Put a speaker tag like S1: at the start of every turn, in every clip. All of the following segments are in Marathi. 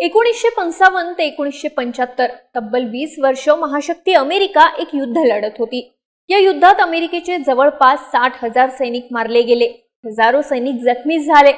S1: 1955 ते 1975 तब्बल 20 वर्ष महाशक्ती अमेरिका एक युद्ध लढत होती। या युद्धात अमेरिकेचे जवळपास 60,000 सैनिक मारले गेले, हजारो सैनिक जखमी झाले।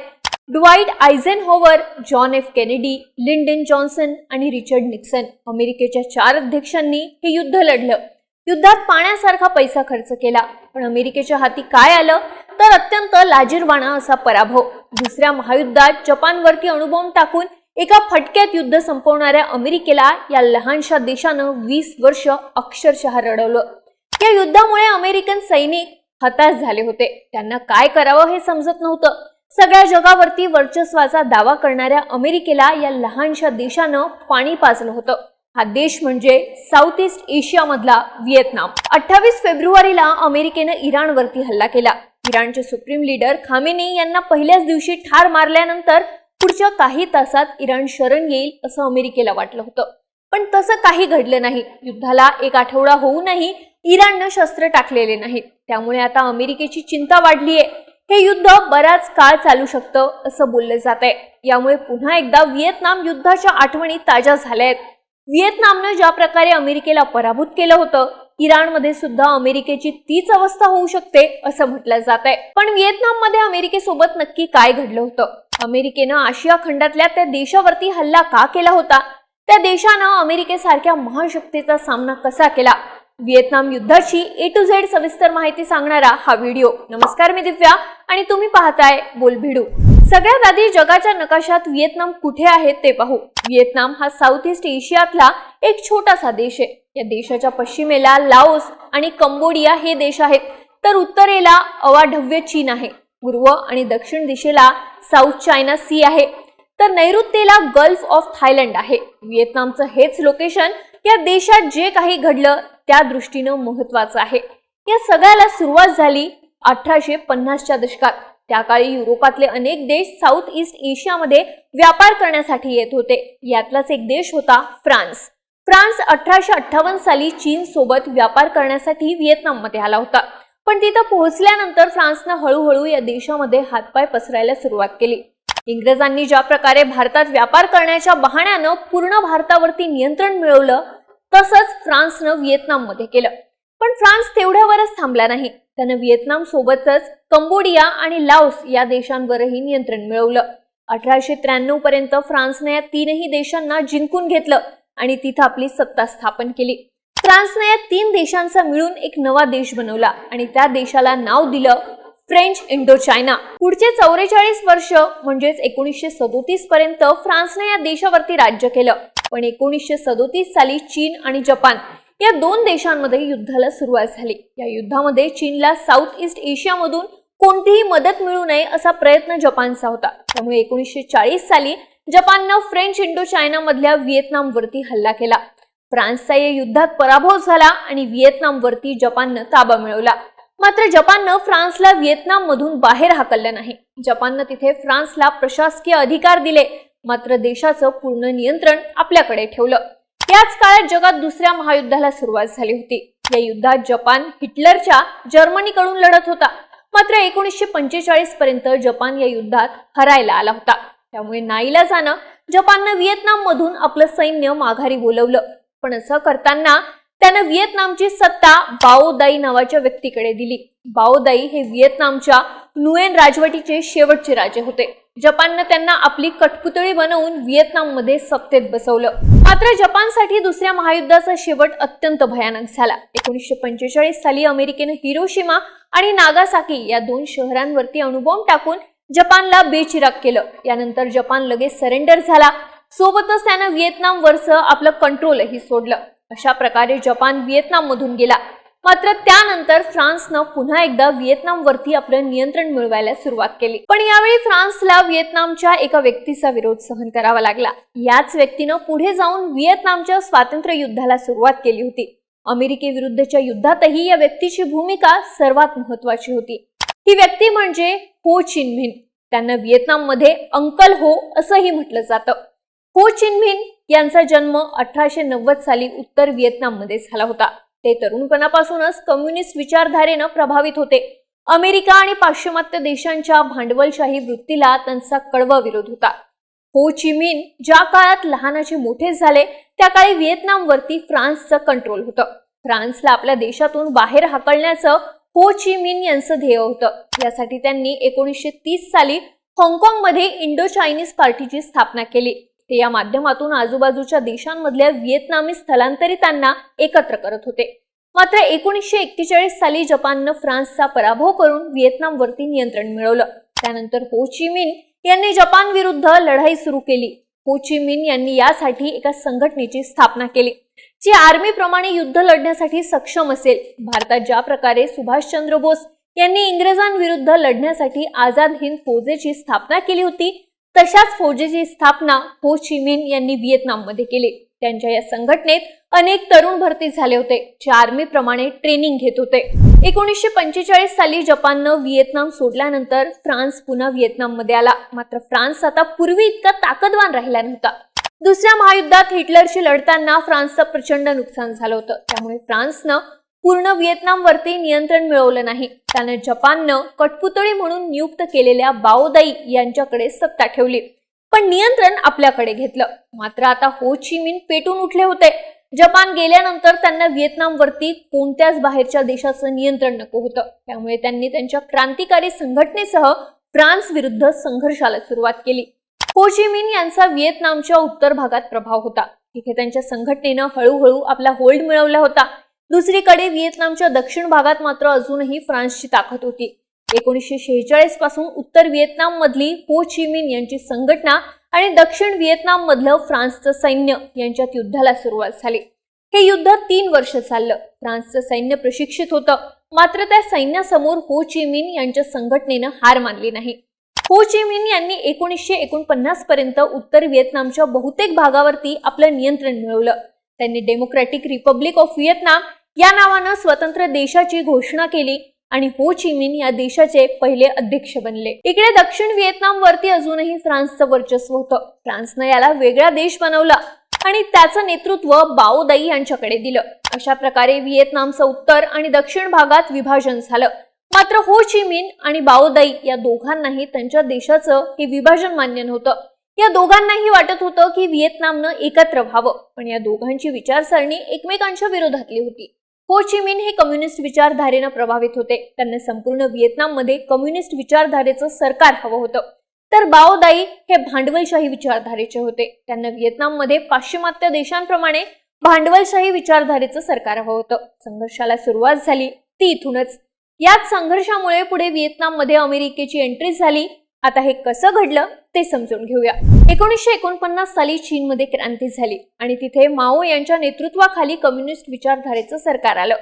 S1: Dwight Eisenhower, John F Kennedy, Lyndon Johnson आणि रिचर्ड निक्सन अमेरिकेच्या 4 अध्यक्षांनी हे युद्ध लढलं। युद्धात पाण्यासारखा पैसा खर्च केला, पण अमेरिकेच्या हाती काय आलं तर अत्यंत लाजिरवाणा असा पराभव। दुसऱ्या महायुद्धात जपानवरती अणुबॉम्ब टाकून एका फटक्यात युद्ध संपवणाऱ्या अमेरिकेला या लहानशा देशानं 20 वर्ष अक्षरशः रडवलं। या युद्धामुळे अमेरिकन सैनिक हताश झाले होते। त्यांना काय करावं हे समजत नव्हतं। सगळ्या जगावरती वर्चस्वाचा दावा करणाऱ्या अमेरिकेला या लहानशा देशानं पाणी पाजलं होतं। हा देश म्हणजे साऊथ ईस्ट एशिया मधला व्हिएतनाम। 28 फेब्रुवारीला अमेरिकेनं इराणवरती हल्ला केला। इराणचे सुप्रीम लीडर खामेनी यांना पहिल्याच दिवशी ठार मारल्यानंतर पुढच्या काही तासात इराण शरण येईल असं अमेरिकेला वाटलं होतं, पण तसं काही घडलं नाही। युद्धाला 1 आठवडा होऊनही इराणनं शस्त्र टाकलेले नाहीत, त्यामुळे आता अमेरिकेची चिंता वाढलीये। हे युद्ध बराच काळ चालू शकतं असं बोललं जातंय। यामुळे पुन्हा एकदा व्हिएतनाम युद्धाच्या आठवणी ताज्या झाल्या आहेत। व्हिएतनामनं ज्या प्रकारे अमेरिकेला पराभूत केलं होतं, इराणमध्ये सुद्धा अमेरिकेची तीच अवस्था होऊ शकते असं म्हटलं जात आहे। पण व्हिएतनाममध्ये अमेरिकेसोबत नक्की काय घडलं होतं? अमेरिकेनं आशिया खंडातल्या त्या देशावरती हल्ला का केला होता? त्या देशानं अमेरिकेसारख्या महाशक्तीचा सामना कसा केला? व्हिएतनाम युद्धाची A to Z सविस्तर माहिती सांगणारा हा व्हिडिओ। नमस्कार, मी दिव्या आणि तुम्ही पाहताय बोलभिडू। सगळ्यात आधी जगाच्या नकाशात व्हिएतनाम कुठे आहे ते पाहू। व्हिएतनाम हा साऊथ ईस्ट एशियातला एक छोटासा देश आहे। या देशाच्या पश्चिमेला लाओस आणि कंबोडिया हे देश आहेत, तर उत्तरेला अवाढव्य चीन आहे। पूर्व आणि दक्षिण दिशेला साऊथ चायना सी आहे, तर नैऋत्येला गल्फ ऑफ थायलंड आहे। व्हिएतनामचं हेच लोकेशन या देशात जे काही घडलं त्या दृष्टीनं महत्वाचं आहे। या सगळ्याला सुरुवात झाली 1850च्या दशकात। त्या काळी युरोपातले अनेक देश साऊथ ईस्ट एशियामध्ये व्यापार करण्यासाठी येत होते। यातलाच एक देश होता फ्रान्स। फ्रान्स 1858 साली चीन सोबत व्यापार करण्यासाठी व्हिएतनाममध्ये आला होता, पण तिथं पोहोचल्यानंतर फ्रान्सनं हळूहळू या देशामध्ये हातपाय पसरायला सुरुवात केली। इंग्रजांनी ज्या प्रकारे भारतात व्यापार करण्याच्या बहाण्यानं पूर्ण भारतावरती नियंत्रण मिळवलं, तसंच फ्रान्सनं व्हिएतनाममध्ये केलं। पण फ्रान्स तेवढ्यावरच थांबला नाही, त्यानं व्हिएतनाम सोबतच कंबोडिया आणि लाओस या देशांवरही नियंत्रण मिळवलं। 1893 पर्यंत फ्रान्सने या 3ही देशांना जिंकून घेतलं आणि तिथं आपली सत्ता स्थापन केली। फ्रान्सने या 3 देशांचा मिळून एक नवा देश बनवला आणि त्या देशाला नाव दिलं फ्रेंच इंडोचायना। पुढचे 44 वर्ष म्हणजेच 1937 पर्यंत फ्रान्सने या देशावरती राज्य केलं। पण 1937 साली चीन आणि जपान या 2 देशांमध्ये युद्धाला सुरुवात झाली। या युद्धामध्ये चीनला साऊथ ईस्ट एशियामधून कोणतीही मदत मिळू नये असा प्रयत्न जपानचा होता। त्यामुळे 1940 साली जपाननं फ्रेंच इंडोचायना मधल्या व्हिएतनामवरती हल्ला केला। फ्रान्सचा या युद्धात पराभव झाला आणि व्हिएतनामवरती जपाननं ताबा मिळवला। मात्र जपाननं फ्रान्सला व्हिएतनाम मधून बाहेर हाकललं नाही। जपाननं तिथे फ्रान्सला प्रशासकीय अधिकार दिले, मात्र देशाचं पूर्ण नियंत्रण आपल्याकडे ठेवलं। याच काळात जगात दुसऱ्या महायुद्धाला सुरुवात झाली होती। या युद्धात जपान हिटलरच्या जर्मनीकडून लढत होता, मात्र 1945 पर्यंत जपान या युद्धात हरायला आला होता। त्यामुळे नाईलाजानं जपाननं व्हिएतनाम मधून आपलं सैन्य माघारी बोलवलं। पण असं करताना त्यानं व्हिएतनामची सत्ता बाओ दाई नावाच्या व्यक्तीकडे दिली। बाओ दाई हे व्हिएतनामच्या नुएन राजवटीचे शेवटचे राजे होते। जपाननं त्यांना आपली कठपुतळी बनवून व्हिएतनाममध्ये सत्तेत बसवलं। मात्र जपानसाठी दुसऱ्या महायुद्धाचा शेवट अत्यंत भयानक झाला। 1945 साली अमेरिकेनं हिरोशिमा आणि नागासाकी या 2 शहरांवरती अणुबॉम्ब टाकून जपानला बेचिराख केलं। यानंतर जपान लगेच सरेंडर झाला, सोबतच त्यानं व्हिएतनामवरचं आपलं कंट्रोलही सोडलं। अशा प्रकारे जपान व्हिएतनाम मधून गेला। मात्र त्यानंतर फ्रान्सनं पुन्हा एकदा व्हिएतनामवरती आपलं नियंत्रण मिळवायला सुरुवात केली। पण यावेळी फ्रान्सला व्हिएतनामच्या एका व्यक्तीचा विरोध सहन करावा लागला। याच व्यक्तीनं पुढे जाऊन व्हिएतनामच्या स्वातंत्र्य युद्धाला सुरुवात केली होती। अमेरिकेविरुद्धच्या युद्धातही या व्यक्तीची भूमिका सर्वात महत्वाची होती। ही व्यक्ती म्हणजे हो चिन मिन। त्यांना व्हिएतनाममध्ये अंकल हो असंही म्हटलं जातं। हो चिन मिन यांचा जन्म 1890 साली उत्तर व्हिएतनाममध्ये झाला होता। ते तरुणपणापासूनच कम्युनिस्ट विचारधारेनं प्रभावित होते। अमेरिका आणि पाश्चिमात्य देशांच्या भांडवलशाही वृत्तीला त्यांचा कडवा विरोध होता। हो ची मिन ज्या काळात लहानाचे मोठे झाले त्या काळी व्हिएतनामवरती फ्रान्सचं कंट्रोल होतं. फ्रान्सला आपल्या देशातून बाहेर हाकलण्याचं हो ची मिन यांचं ध्येय होतं. यासाठी त्यांनी 1930 साली हाँगकाँगमध्ये इंडो चायनीज पार्टीची स्थापना केली. ते या माध्यमातून आजूबाजूच्या देशांमधल्या व्हिएतनामी स्थलांतरितांना एकत्र करत होते. मात्र 1941 साली जपाननं फ्रान्सचा पराभव करून व्हिएतनामवरती नियंत्रण मिळवलं. त्यानंतर हो ची मिन यांनी जपान विरुद्ध लढाई सुरू केली. हो ची मिन यांनी यासाठी एका संघटनेची स्थापना केली जी आर्मी प्रमाणे युद्ध लढण्यासाठी सक्षम असेल. भारतात ज्या प्रकारे सुभाषचंद्र बोस यांनी इंग्रजांविरुद्ध लढण्यासाठी आझाद हिंद फौजेची स्थापना केली होती, तशाच फौजेची स्थापना हो ची मिन यांनी व्हिएतनाममध्ये केली. त्यांच्या या संघटनेत अनेक तरुण भरती झाले होते जे आर्मी प्रमाणे ट्रेनिंग घेत होते. 1945 साली जपाननं व्हिएतनाम सोडल्यानंतर फ्रान्स पुन्हा व्हिएतनाममध्ये आला. मात्र फ्रान्स आता पूर्वी इतका ताकदवान राहिला नव्हता. दुसऱ्या महायुद्धात हिटलरशी लढताना फ्रान्सचं प्रचंड नुकसान झालं होतं. त्यामुळे फ्रान्सनं पूर्ण व्हिएतनामवरती नियंत्रण मिळवलं नाही. त्यानं जपाननं कठपुतळी म्हणून नियुक्त केलेल्या बाओ दाई यांच्याकडे सत्ता ठेवली, पण नियंत्रण आपल्याकडे घेतलं. मात्र आता हो ची मिन पेटून उठले होते. जपान गेल्यानंतर त्यांना व्हिएतनामवरती कोणत्याच बाहेरच्या देशाचं नियंत्रण नको होतं. त्यामुळे त्यांनी त्यांच्या क्रांतिकारी संघटनेसह फ्रान्स विरुद्ध संघर्षाला सुरुवात केली. हो ची मिन यांचा व्हिएतनामच्या उत्तर भागात प्रभाव होता. तिथे त्यांच्या संघटनेनं हळूहळू आपला होल्ड मिळवला होता. दुसरीकडे व्हिएतनामच्या दक्षिण भागात मात्र अजूनही फ्रान्सची ताकद होती. 1946 पासून उत्तर व्हिएतनाम मधली हो ची मिन यांची संघटना आणि दक्षिण व्हिएतनाम मधलं फ्रान्सचं सैन्य यांच्यात युद्धाला सुरुवात झाली. हे युद्ध 3 वर्ष चाललं. फ्रान्सचं सैन्य प्रशिक्षित होतं, मात्र त्या सैन्यासमोर हो ची मिन यांच्या संघटनेनं हार मानली नाही. हो ची मिन यांनी 1949 पर्यंत उत्तर व्हिएतनामच्या बहुतेक भागावरती आपलं नियंत्रण मिळवलं. त्यांनी डेमोक्रॅटिक रिपब्लिक ऑफ व्हिएतनाम या नावानं स्वतंत्र देशाची घोषणा केली आणि हो ची मिन या देशाचे पहिले अध्यक्ष बनले. इकडे दक्षिण व्हिएतनाम वरती अजूनही फ्रान्सचं वर्चस्व होतं. फ्रान्सनं याला वेगळा देश बनवला आणि त्याचं नेतृत्व बाओ दाई यांच्याकडे दिलं. अशा प्रकारे व्हिएतनामचं उत्तर आणि दक्षिण भागात विभाजन झालं. मात्र हो ची मिन आणि बाओ दाई या दोघांनाही त्यांच्या देशाचं हे विभाजन मान्य नव्हतं. या दोघांनाही वाटत होतं की व्हिएतनामनं एकत्र व्हावं, पण या दोघांची विचारसरणी एकमेकांच्या विरोधातली होती. हो ची मिन हे कम्युनिस्ट विचारधारेनं प्रभावित होते. त्यांना संपूर्ण व्हिएतनाममध्ये कम्युनिस्ट विचारधारेचं सरकार हवं होतं. तर बाओ दाई हे भांडवलशाही विचारधारेचे होते. त्यांना व्हिएतनाममध्ये पाश्चिमात्य देशांप्रमाणे भांडवलशाही विचारधारेचं सरकार हवं होतं. संघर्षाला सुरुवात झाली ती इथूनच. याच संघर्षामुळे पुढे व्हिएतनाममध्ये अमेरिकेची एंट्री झाली. आता हे कसं घडलं ते समजून घेऊया. 1949 साली चीनमध्ये क्रांती झाली आणि तिथे माओ यांच्या नेतृत्वाखाली कम्युनिस्ट विचारधारेचं सरकार आलं.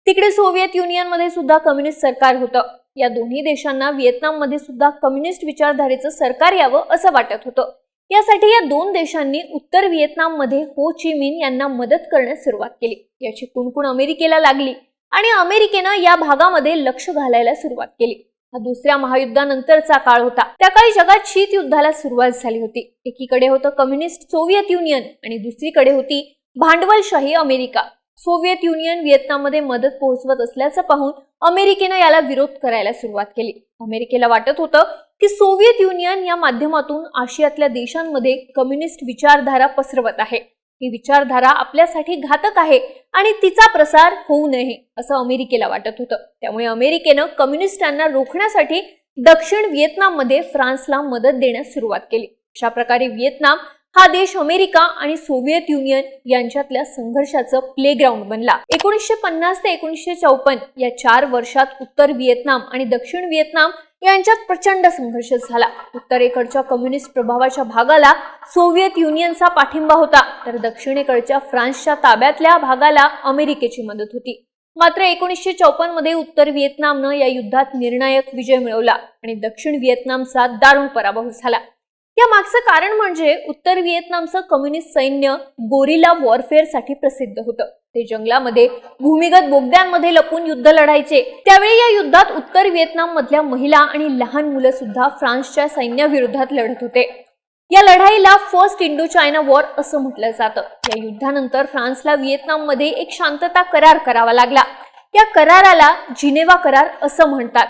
S1: तिकडे सोव्हिएत युनियनमध्ये सुद्धा कम्युनिस्ट सरकार होतं. या दोन्ही देशांना व्हिएतनाममध्ये सुद्धा कम्युनिस्ट विचारधारेचं सरकार यावं असं वाटत होतं. यासाठी या दोन देशांनी उत्तर व्हिएतनाममध्ये हो ची मिन यांना मदत करण्यास सुरुवात केली. याची कुणकुण अमेरिकेला लागली आणि अमेरिकेनं या भागामध्ये लक्ष घालायला सुरुवात केली. हा दुसऱ्या महायुद्धानंतरचा काळ होता. त्या काळी जगात शीत युद्धाला सुरुवात झाली होती. एकीकडे होतं कम्युनिस्ट सोव्हिएत युनियन आणि दुसरीकडे होती भांडवलशाही अमेरिका. सोव्हिएत युनियन व्हिएतनाममध्ये मदत पोहोचवत असल्याचं पाहून अमेरिकेनं याला विरोध करायला सुरुवात केली. अमेरिकेला वाटत होतं की सोव्हिएत युनियन या माध्यमातून आशियातल्या देशांमध्ये कम्युनिस्ट विचारधारा पसरवत आहे. ही विचारधारा आपल्यासाठी घातक आहे आणि तिचा प्रसार होऊ नये असं अमेरिकेला वाटत होतं. त्यामुळे अमेरिकेनं कम्युनिस्टांना रोखण्यासाठी दक्षिण व्हिएतनाममध्ये फ्रान्सला मदत देण्यास सुरुवात केली. अशा प्रकारे व्हिएतनाम हा देश अमेरिका आणि सोव्हिएत युनियन यांच्यातल्या संघर्षाचं प्लेग्राऊंड बनला. 1950 ते 1954 या 4 वर्षात उत्तर व्हिएतनाम आणि दक्षिण व्हिएतनाम यांच्यात प्रचंड संघर्ष झाला. उत्तरेकडच्या कम्युनिस्ट प्रभावाच्या भागाला सोव्हिएत युनियनचा पाठिंबा होता, तर दक्षिणेकडच्या फ्रान्सच्या ताब्यातल्या भागाला अमेरिकेची मदत होती. मात्र 1954 मध्ये उत्तर व्हिएतनामनं या युद्धात निर्णायक विजय मिळवला आणि दक्षिण व्हिएतनामचा दारुण पराभव झाला. या मागचं कारण म्हणजे उत्तर व्हिएतनामचं कम्युनिस्ट सैन्य गोरिला वॉरफेअर साठी प्रसिद्ध होतं. ते जंगलामध्ये भूमिगत बोगद्यांमध्ये लपून युद्ध लढायचे. त्यावेळी या युद्धात उत्तर व्हिएतनाम मधल्या महिला आणि लहान मुलं सुद्धा फ्रान्सच्या सैन्याविरोधात लढत होते. या लढाईला फर्स्ट इंडो चायना वॉर असं म्हटलं जातं. या युद्धानंतर फ्रान्सला व्हिएतनाममध्ये एक शांतता करार करावा लागला. या कराराला जिनेवा करार असं म्हणतात.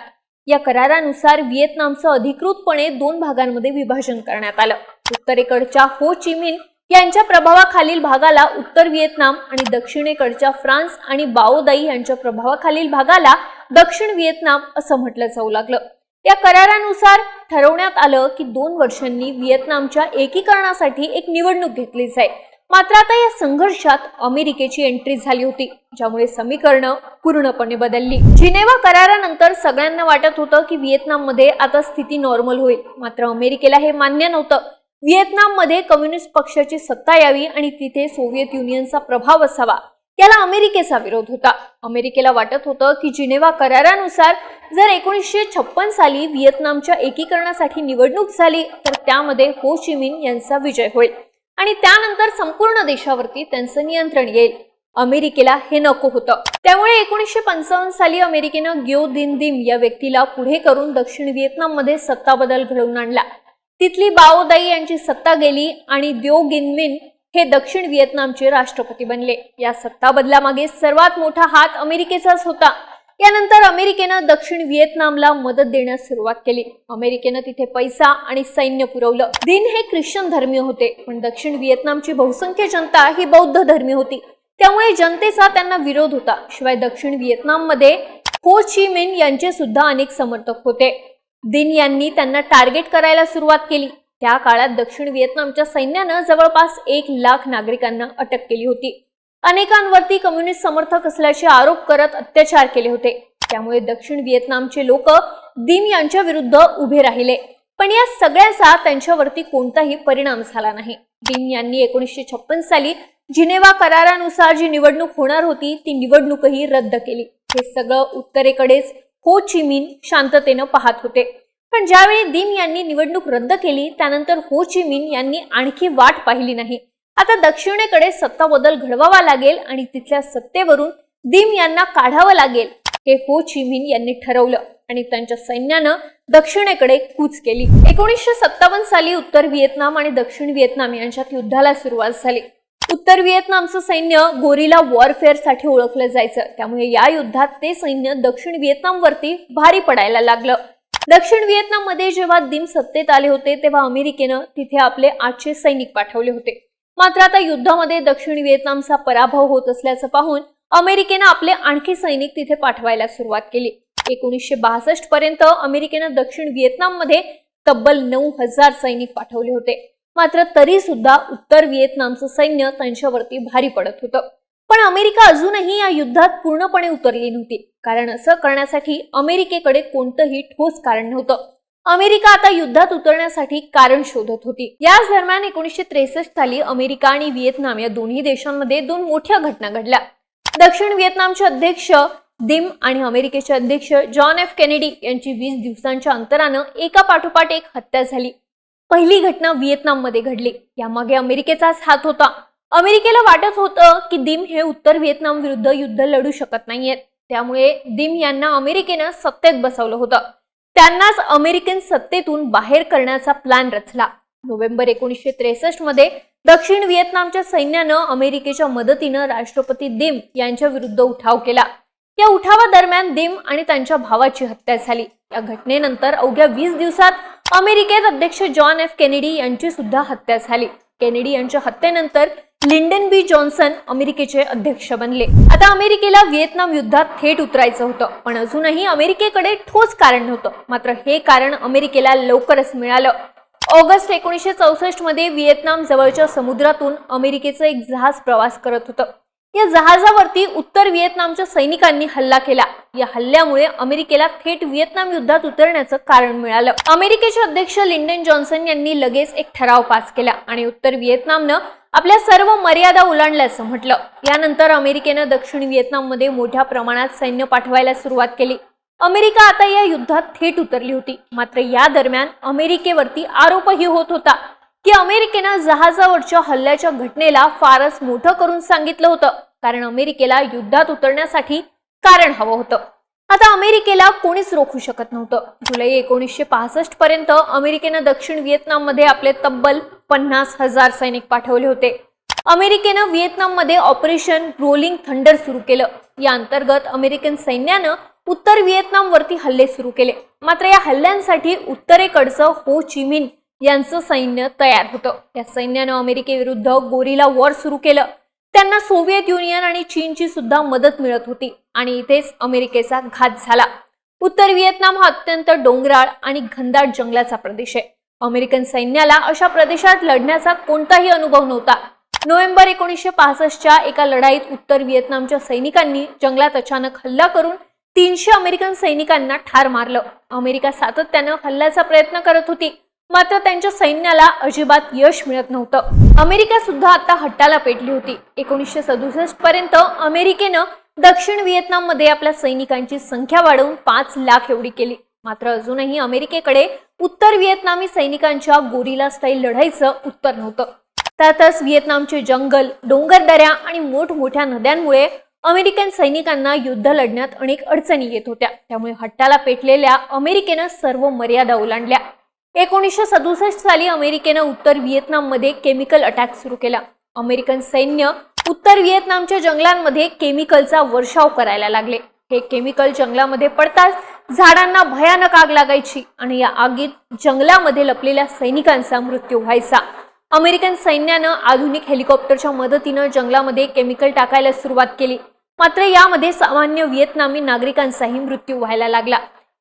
S1: या करारानुसार व्हिएतनामचं अधिकृतपणे 2 भागांमध्ये विभाजन करण्यात आलं. उत्तरेकडच्या हो ची मिन यांच्या प्रभावाखालील भागाला उत्तर व्हिएतनाम आणि दक्षिणेकडच्या फ्रान्स आणि बाओ दाई यांच्या प्रभावाखालील भागाला दक्षिण व्हिएतनाम असं म्हटलं जाऊ लागलं. या करारानुसार ठरवण्यात आलं की 2 वर्षांनी व्हिएतनामच्या एकीकरणासाठी एक निवडणूक घेतली जाईल. मात्र आता या संघर्षात अमेरिकेची एंट्री झाली होती, ज्यामुळे समीकरणं पूर्णपणे बदलली. जिनेवा करारानंतर सगळ्यांना वाटत होतं की व्हिएतनाममध्ये आता स्थिती नॉर्मल होईल. मात्र अमेरिकेला हे मान्य नव्हतं. व्हिएतनाममध्ये कम्युनिस्ट पक्षाची सत्ता यावी आणि तिथे सोव्हिएत युनियनचा प्रभाव असावा, याला अमेरिकेचा विरोध होता. अमेरिकेला वाटत होतं की जिनेवा करारानुसार जर 1956 साली व्हिएतनामच्या एकीकरणासाठी निवडणूक झाली तर त्यामध्ये हो ची मिन यांचा विजय होईल आणि त्यानंतर संपूर्ण देशावरती त्यांचं नियंत्रण येईल. अमेरिकेला हे नको होतं. त्यामुळे 1955 साली अमेरिकेनं ग्यो दिन दिम या व्यक्तीला पुढे करून दक्षिण व्हिएतनाममध्ये सत्ता बदल घडवून आणला. तिथली बाओ दाई यांची सत्ता गेली आणि द्यो गिन मिन हे दक्षिण व्हिएतनामचे राष्ट्रपती बनले. या सत्ता बदलामागे सर्वात मोठा हात अमेरिकेचाच होता. यानंतर अमेरिकेनं दक्षिण व्हिएतनामला मदत देण्यास सुरुवात केली. अमेरिकेनं तिथे पैसा आणि सैन्य पुरवलं. दिन हे ख्रिश्चन धर्मीय होते, पण दक्षिण व्हिएतनामची बहुसंख्य जनता ही बौद्ध धर्मीय होती. त्यामुळे जनतेचा त्यांना विरोध होता. शिवाय दक्षिण व्हिएतनाममध्ये हो ची मिन यांचे सुद्धा अनेक समर्थक होते. दिन यांनी त्यांना टार्गेट करायला सुरुवात केली. त्या काळात दक्षिण व्हिएतनामच्या सैन्यानं जवळपास 1 लाख नागरिकांना अटक केली होती. अनेकांवरती कम्युनिस्ट समर्थक असल्याचे आरोप करत अत्याचार केले होते. त्यामुळे दक्षिण व्हिएतनामचे लोक दिन यांच्या विरुद्ध उभे राहिले. पण या सगळ्याचा त्यांच्यावरती कोणताही परिणाम झाला नाही. दिन यांनी 1956 साली जिनेवा करारानुसार जी निवडणूक होणार होती ती निवडणूकही रद्द केली. हे सगळं उत्तरेकडेच हो ची मिन शांततेनं पाहत होते. पण ज्यावेळी दिन यांनी निवडणूक रद्द केली त्यानंतर हो ची मिन यांनी आणखी वाट पाहिली नाही. आता दक्षिणेकडे सत्ता बदल घडवावा लागेल आणि तिथल्या सत्तेवरून दिम यांना काढावं लागेल हे हो ची मिन यांनी ठरवलं आणि त्यांच्या सैन्यानं दक्षिणेकडे कूच केली. 1957 साली उत्तर व्हिएतनाम आणि दक्षिण व्हिएतनाम यांच्यात युद्धाला सुरुवात झाली. उत्तर व्हिएतनामचं सैन्य गोरिला वॉरफेअर साठी ओळखलं जायचं. त्यामुळे या युद्धात ते सैन्य दक्षिण व्हिएतनामवरती भारी पडायला लागलं. दक्षिण व्हिएतनाममध्ये जेव्हा दिम सत्तेत आले होते तेव्हा अमेरिकेनं तिथे आपले 800 सैनिक पाठवले होते. मात्र आता युद्धामध्ये दक्षिण व्हिएतनामचा पराभव होत असल्याचं पाहून अमेरिकेनं आपले आणखी सैनिक तिथे पाठवायला सुरुवात केली. 1962 पर्यंत अमेरिकेनं दक्षिण व्हिएतनाममध्ये तब्बल 9000 सैनिक पाठवले होते. मात्र तरी सुद्धा उत्तर व्हिएतनामचं सैन्य त्यांच्यावरती भारी पडत होतं. पण अमेरिका अजूनही या युद्धात पूर्णपणे उतरली नव्हती, कारण असं करण्यासाठी अमेरिकेकडे कोणतंही ठोस कारण नव्हतं. अमेरिका आता युद्धात उतरण्यासाठी कारण शोधत होती. याच दरम्यान 1963 साली अमेरिका आणि व्हिएतनाम या दोन्ही देशांमध्ये 2 मोठ्या घटना घडल्या. दक्षिण व्हिएतनामचे अध्यक्ष दिम आणि अमेरिकेचे अध्यक्ष जॉन एफ केनेडी यांची 20 दिवसांच्या अंतरानं एका पाठोपाठ एक हत्या झाली. पहिली घटना व्हिएतनाममध्ये घडली. यामागे अमेरिकेचाच हात होता. अमेरिकेला वाटत होतं की दिम हे उत्तर व्हिएतनाम विरुद्ध युद्ध लढू शकत नाहीयेत. त्यामुळे दिम यांना अमेरिकेनं सत्तेत बसवलं होतं. त्यांनाच अमेरिकन सत्तेतून बाहेर करण्याचा प्लॅन रचला. नोव्हेंबर 1963 मध्ये दक्षिण व्हिएतनामच्या सैन्यानं अमेरिकेच्या मदतीनं राष्ट्रपती दिम यांच्या विरुद्ध उठाव केला. या उठावादरम्यान दिम आणि त्यांच्या भावाची हत्या झाली. या घटनेनंतर अवघ्या 20 दिवसात अमेरिकेत अध्यक्ष जॉन एफ केनेडी यांची सुद्धा हत्या झाली. केनेडी यांच्या हत्येनंतर लिंडन बी जॉन्सन अमेरिकेचे अध्यक्ष बनले. आता अमेरिकेला व्हिएतनाम युद्धात थेट उतरायचं होतं, पण अजूनही अमेरिकेकडे ठोस कारण नव्हतं. मात्र हे कारण अमेरिकेला लवकरच मिळालं. ऑगस्ट 1964 मध्ये व्हिएतनाम जवळच्या समुद्रातून अमेरिकेचं एक जहाज प्रवास करत होतं. या जहाजावरती उत्तर व्हिएतनामच्या सैनिकांनी हल्ला केला. या हल्ल्यामुळे अमेरिकेला थेट व्हिएतनाम युद्धात उतरण्याचं कारण मिळालं. अमेरिकेचे अध्यक्ष लिंडन जॉन्सन यांनी लगेच एक ठराव पास केला आणि उत्तर व्हिएतनामनं आपल्या सर्व मर्यादा ओलांडल्याचं म्हटलं. यानंतर अमेरिकेनं दक्षिण व्हिएतनाममध्ये मोठ्या प्रमाणात सैन्य पाठवायला सुरुवात केली. अमेरिका आता या युद्धात थेट उतरली होती. मात्र या दरम्यान अमेरिकेवरती आरोपही होत होता की अमेरिकेनं जहाजावरच्या हल्ल्याच्या घटनेला फारच मोठं करून सांगितलं होतं, कारण अमेरिकेला युद्धात उतरण्यासाठी कारण हवं होतं. आता अमेरिकेला कोणीच रोखू शकत नव्हतं. जुलै 1965 पर्यंत अमेरिकेनं दक्षिण व्हिएतनाममध्ये आपले तब्बल 50,000 सैनिक पाठवले होते. अमेरिकेनं व्हिएतनाममध्ये ऑपरेशन रोलिंग थंडर सुरू केलं. या अंतर्गत अमेरिकन सैन्यानं उत्तर व्हिएतनामवरती हल्ले सुरू केले. मात्र या हल्ल्यांसाठी उत्तरेकडचं हो ची मिन यांचं सैन्य तयार होतं. या सैन्यानं अमेरिकेविरुद्ध गोरिला वॉर सुरू केलं. त्यांना सोव्हिएत युनियन आणि चीनची सुद्धा मदत मिळत होती आणि इथेच अमेरिकेचा घात झाला. उत्तर व्हिएतनाम हा अत्यंत डोंगराळ आणि घनदाट जंगलाचा प्रदेश आहे. अमेरिकन सैन्याला अशा प्रदेशात लढण्याचा कोणताही अनुभव नव्हता. नोव्हेंबर 1965च्या एका लढाईत उत्तर व्हिएतनामच्या सैनिकांनी जंगलात अचानक हल्ला करून 300 अमेरिकन सैनिकांना ठार मारलं. अमेरिका सातत्यानं हल्ल्याचा प्रयत्न करत होती, मात्र त्यांच्या सैन्याला अजिबात यश मिळत नव्हतं. अमेरिका सुद्धा आता हट्टाला पेटली होती. 1967 पर्यंत अमेरिकेनं दक्षिण व्हिएतनाममध्ये आपल्या सैनिकांची संख्या वाढवून 5 लाख एवढी केली. मात्र अजूनही अमेरिकेकडे उत्तर व्हिएतनामी सैनिकांच्या गोरिला स्टाईल लढाईचं उत्तर नव्हतं. त्यातच व्हिएतनामचे जंगल, डोंगरदऱ्या आणि मोठमोठ्या नद्यांमुळे अमेरिकन सैनिकांना युद्ध लढण्यात अनेक अडचणी येत होत्या. त्यामुळे हट्टाला पेटलेल्या अमेरिकेनं सर्व मर्यादा ओलांडल्या. 1967 साली अमेरिकेनं उत्तर व्हिएतनाममध्ये केमिकल अटॅक सुरू केला. अमेरिकन सैन्य उत्तर व्हिएतनामच्या जंगलांमध्ये केमिकलचा वर्षाव करायला लागले. हे केमिकल जंगलामध्ये पडताच झाडांना भयानक आग लागायची आणि या आगीत जंगलामध्ये लपलेल्या सैनिकांचा मृत्यू व्हायचा. अमेरिकन सैन्यानं आधुनिक हेलिकॉप्टरच्या मदतीनं जंगलामध्ये केमिकल टाकायला सुरुवात केली. मात्र यामध्ये सामान्य व्हिएतनामी नागरिकांचाही मृत्यू व्हायला लागला,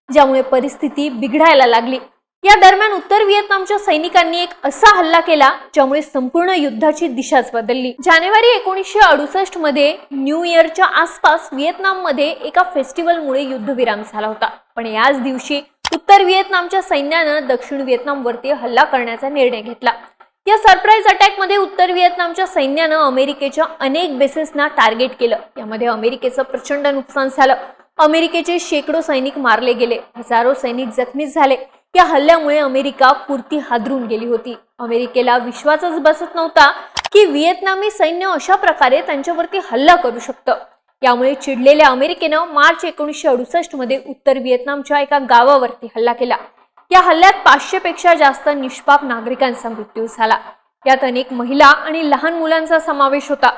S1: ज्यामुळे परिस्थिती बिघडायला लागली. या दरम्यान उत्तर व्हिएतनामच्या सैनिकांनी एक असा हल्ला केला ज्यामुळे संपूर्ण युद्धाची दिशाच बदलली. जानेवारी 1968 मध्ये न्यू इयरच्या आसपास व्हिएतनाममध्ये एका फेस्टिवलमुळे युद्धविराम झाला होता. पण याच दिवशी उत्तर व्हिएतनामच्या सैन्यानं दक्षिण व्हिएतनामवरती हल्ला करण्याचा निर्णय घेतला. या सरप्राईज अटॅक मध्ये उत्तर व्हिएतनामच्या सैन्यानं अमेरिकेच्या अनेक बेसेसना टार्गेट केलं. यामध्ये अमेरिकेचं प्रचंड नुकसान झालं. अमेरिकेचे शेकडो सैनिक मारले गेले, हजारो सैनिक जखमी झाले. या हल्ल्यामुळे अमेरिका पुरती हादरून गेली होती. अमेरिकेला विश्वासच बसत नव्हता की व्हिएतनामी सैन्य अशा प्रकारे त्यांच्यावरती हल्ला करू शकतं. यामुळे चिडलेल्या अमेरिकेनं मार्च 1968 मध्ये उत्तर व्हिएतनामच्या एका गावावरती हल्ला केला. या हल्ल्यात 500 पेक्षा जास्त निष्पाप नागरिकांचा मृत्यू झाला. यात अनेक महिला आणि लहान मुलांचा समावेश होता.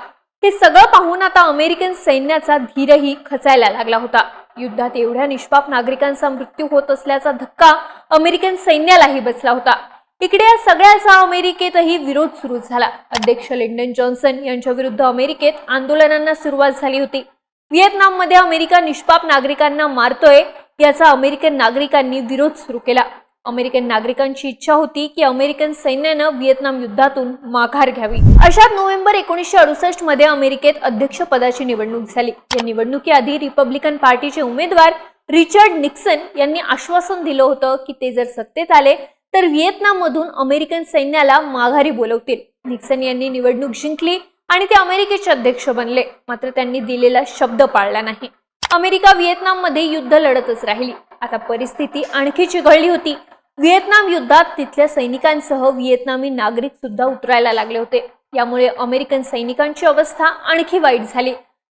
S1: हे सगळं पाहून आता अमेरिकन सैन्याचा धीरही खचायला लागला होता. युद्धात एवढ्या निष्पाप नागरिकांचा मृत्यू होत असल्याचा धक्का अमेरिकन सैन्यालाही बसला होता. इकडे या सगळ्याचा अमेरिकेतही विरोध सुरू झाला. अध्यक्ष लिंडन जॉन्सन यांच्या विरुद्ध अमेरिकेत आंदोलनांना सुरुवात झाली होती. व्हिएतनाममध्ये अमेरिका निष्पाप नागरिकांना मारतोय याचा अमेरिकन नागरिकांनी विरोध सुरू केला. अमेरिकन नागरिकांची इच्छा होती की अमेरिकन सैन्यानं व्हिएतनाम युद्धातून माघार घ्यावी. अशात नोव्हेंबर 1968 मध्ये अमेरिकेत अध्यक्षपदाची निवडणूक झाली. या निवडणुकीआधी रिपब्लिकन पार्टीचे उमेदवार रिचर्ड निक्सन यांनी आश्वासन दिलं होतं की ते जर सत्तेत आले तर व्हिएतनाममधून अमेरिकन सैन्याला माघारी बोलवतील. निक्सन यांनी निवडणूक जिंकली आणि ते अमेरिकेचे अध्यक्ष बनले. मात्र त्यांनी दिलेला शब्द पाळला नाही. अमेरिका व्हिएतनाममध्ये युद्ध लढतच राहिली. आता परिस्थिती आणखी चिघळली होती. व्हिएतनाम युद्धात तिथल्या सैनिकांसह व्हिएतनामी नागरिक सुद्धा उतरायला लागले होते. यामुळे अमेरिकन सैनिकांची अवस्था आणखी वाईट झाली.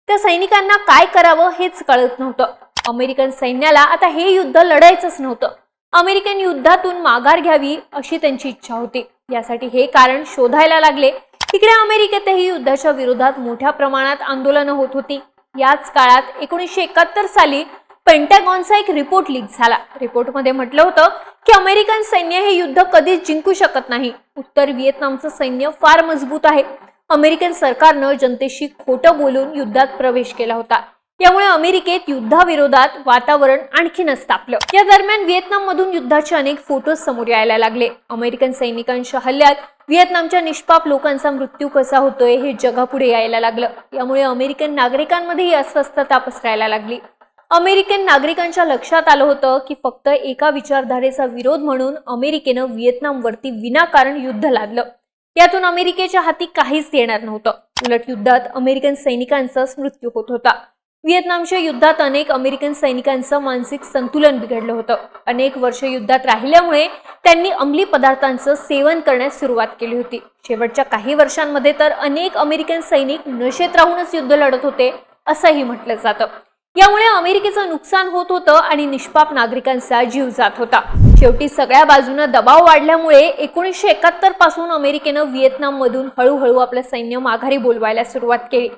S1: त्या सैनिकांना काय करावं हेच कळत नव्हतं. अमेरिकन सैन्याला आता हे युद्ध लढायचंच नव्हतं. अमेरिकन युद्धातून माघार घ्यावी अशी त्यांची इच्छा होती. यासाठी हे कारण शोधायला लागले. इकडे अमेरिकेतही युद्धाच्या विरोधात मोठ्या प्रमाणात आंदोलनं होत होती. याच काळात 1971 साली पेंटागॉनचा एक रिपोर्ट लीक झाला. रिपोर्टमध्ये म्हटलं होतं की अमेरिकन सैन्य हे युद्ध कधीच जिंकू शकत नाही. उत्तर व्हिएतनामचं सैन्य फार मजबूत आहे. अमेरिकन सरकारनं जनतेशी खोटं बोलून युद्धात प्रवेश केला होता. यामुळे अमेरिकेत युद्धाविरोधात वातावरण आणखीनच तापलं. या दरम्यान व्हिएतनाममधून युद्धाचे अनेक फोटो समोर यायला लागले. अमेरिकन सैनिकांच्या हल्ल्यात व्हिएतनामच्या निष्पाप लोकांचा मृत्यू कसा होतोय हे जगापुढे यायला लागलं. यामुळे अमेरिकन नागरिकांमध्येही अस्वस्थता पसरायला लागली. अमेरिकन नागरिकांच्या लक्षात आलं होतं की फक्त एका विचारधारेचा विरोध म्हणून अमेरिकेनं व्हिएतनामवरती विनाकारण युद्ध लादलं. यातून अमेरिकेच्या हाती काहीच येणार नव्हतं. उलट युद्धात अमेरिकन सैनिकांचाच मृत्यू होत होता. व्हिएतनामच्या युद्धात अनेक अमेरिकन सैनिकांचं मानसिक संतुलन बिघडलं होतं. अनेक वर्ष युद्धात राहिल्यामुळे त्यांनी अंमली पदार्थांचं सेवन करण्यास सुरुवात केली होती. शेवटच्या काही वर्षांमध्ये तर अनेक अमेरिकन सैनिक नशेत राहूनच युद्ध लढत होते असंही म्हटलं जातं. यामुळे अमेरिकेचं नुकसान होत होतं आणि निष्पाप नागरिकांचा जीव जात होता. शेवटी सगळ्या बाजूने दबाव वाढल्यामुळे 1971 पासून अमेरिकेनं व्हिएतनाममधून हळूहळू आपलं सैन्य माघारी बोलवायला सुरुवात केली.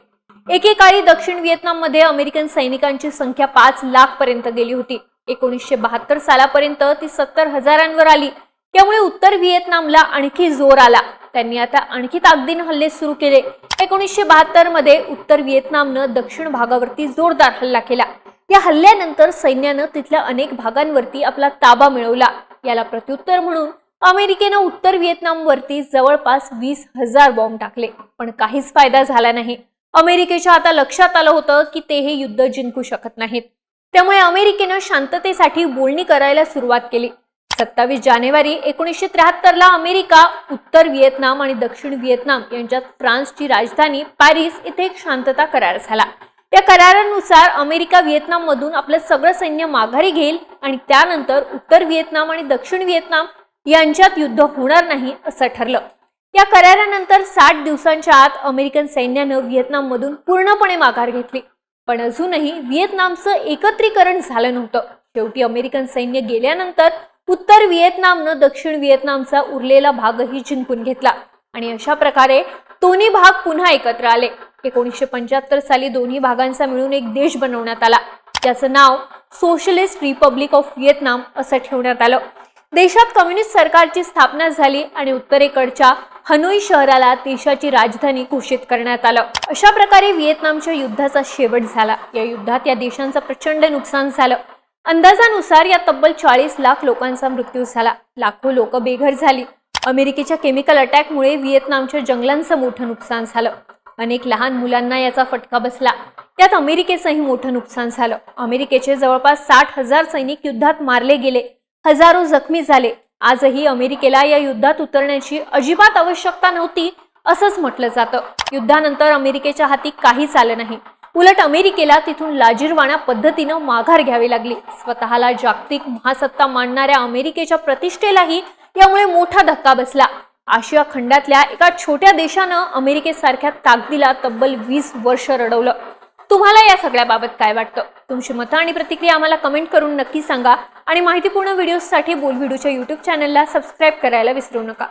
S1: एकेकाळी दक्षिण व्हिएतनाममध्ये अमेरिकन सैनिकांची संख्या 5 लाख पर्यंत गेली होती. 1972 सालापर्यंत ती 70,000 आली. त्यामुळे उत्तर व्हिएतनामला आणखी जोर आला. त्यांनी आता आणखी ताकदीने हल्ले सुरू केले. 1972 मध्ये उत्तर व्हिएतनामनं दक्षिण भागावरती जोरदार हल्ला केला. या हल्ल्यानंतर सैन्यानं तिथल्या अनेक भागांवरती आपला ताबा मिळवला. याला प्रत्युत्तर म्हणून अमेरिकेनं उत्तर व्हिएतनामवरती जवळपास 20,000 बॉम्ब टाकले, पण काहीच फायदा झाला नाही. अमेरिकेच्या आता लक्षात आलं होतं की ते हे युद्ध जिंकू शकत नाहीत. त्यामुळे अमेरिकेनं शांततेसाठी बोलणी करायला सुरुवात केली. 27 जानेवारी 1973ला अमेरिका, उत्तर व्हिएतनाम आणि दक्षिण व्हिएतनाम यांच्यात फ्रान्सची राजधानी पॅरिस इथे एक शांतता करार झाला. या करारानुसार अमेरिका व्हिएतनाममधून आपलं सगळं सैन्य माघारी घेईल आणि त्यानंतर उत्तर व्हिएतनाम आणि दक्षिण व्हिएतनाम यांच्यात युद्ध होणार नाही असं ठरलं. या करारानंतर 60 दिवसांच्या आत अमेरिकन सैन्यानं व्हिएतनाममधून पूर्णपणे माघार घेतली. पण अजूनही व्हिएतनामचं एकत्रीकरण झालं नव्हतं. शेवटी अमेरिकन सैन्य गेल्यानंतर उत्तर व्हिएतनामनं दक्षिण व्हिएतनामचा उरलेला भागही जिंकून घेतला आणि अशा प्रकारे दोन्ही भाग पुन्हा एकत्र आले. 1975 साली दोन्ही भागांचा मिळून एक देश बनवण्यात आला, ज्याचं नाव सोशलिस्ट रिपब्लिक ऑफ व्हिएतनाम असं ठेवण्यात आलं. देशात कम्युनिस्ट सरकारची स्थापना झाली आणि उत्तरेकडच्या हनोई शहराला देशाची राजधानी घोषित करण्यात आलं. अशा प्रकारे व्हिएतनामच्या युद्धाचा शेवट झाला. या युद्धात या देशांचं प्रचंड नुकसान झालं. अंदाजानुसार या तब्बल 40 लाख लोकांचा मृत्यू झाला. लाखो लोक बेघर झाली. अमेरिकेच्या केमिकल अटॅकमुळे व्हिएतनामच्या जंगलांचं मोठं नुकसान झालं. अनेक लहान मुलांना याचा फटका बसला. त्यात अमेरिकेचंही मोठं नुकसान झालं. अमेरिकेचे जवळपास 60,000 सैनिक युद्धात मारले गेले. हजारो जखमी झाले. आजही अमेरिकेला या युद्धात उतरण्याची अजिबात आवश्यकता नव्हती असंच म्हटलं जातं. युद्धानंतर अमेरिकेच्या हाती काहीच आलं नाही. उलट अमेरिकेला तिथून लाजिरवाण्या पद्धतीनं माघार घ्यावी लागली. स्वतःला जागतिक महासत्ता मानणाऱ्या अमेरिकेच्या प्रतिष्ठेलाही यामुळे मोठा धक्का बसला. आशिया खंडातल्या एका छोट्या देशानं अमेरिकेसारख्या ताकदीला तब्बल 20 वर्ष रडवलं. तुम्हाला या सगळ्याबाबत काय वाटतं? तुमची मतं आणि प्रतिक्रिया आम्हाला कमेंट करून नक्की सांगा आणि माहितीपूर्ण व्हिडिओसाठी बोल व्हिडिओच्या YouTube चॅनलला सबस्क्राईब करायला विसरू नका.